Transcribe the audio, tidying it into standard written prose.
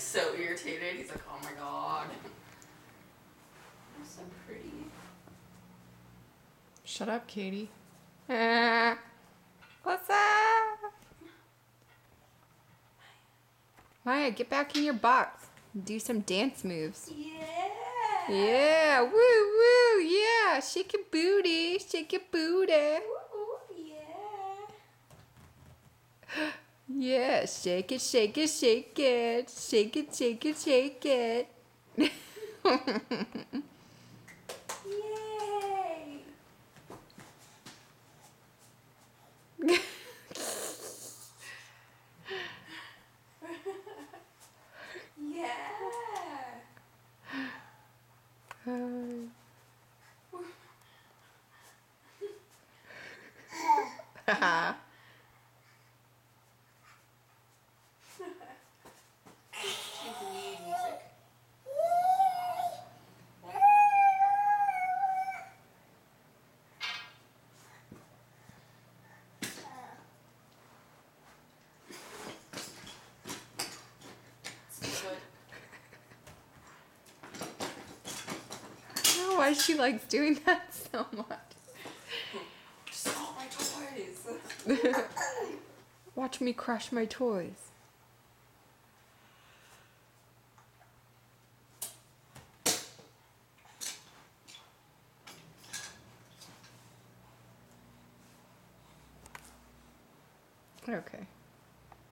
so irritated. He's like, oh my god. I'm so pretty. Shut up, Katie. What's up? Maya, get back in your box. Do some dance moves. Yeah. Yeah, woo woo, yeah. Shake your booty, shake your booty. Ooh, yeah. Yeah, shake it, shake it, shake it. Shake it, shake it, shake it. Yay. Yeah. Music. Good. I don't know why she likes doing that so much. Just all my toys. Watch me crush my toys. Okay.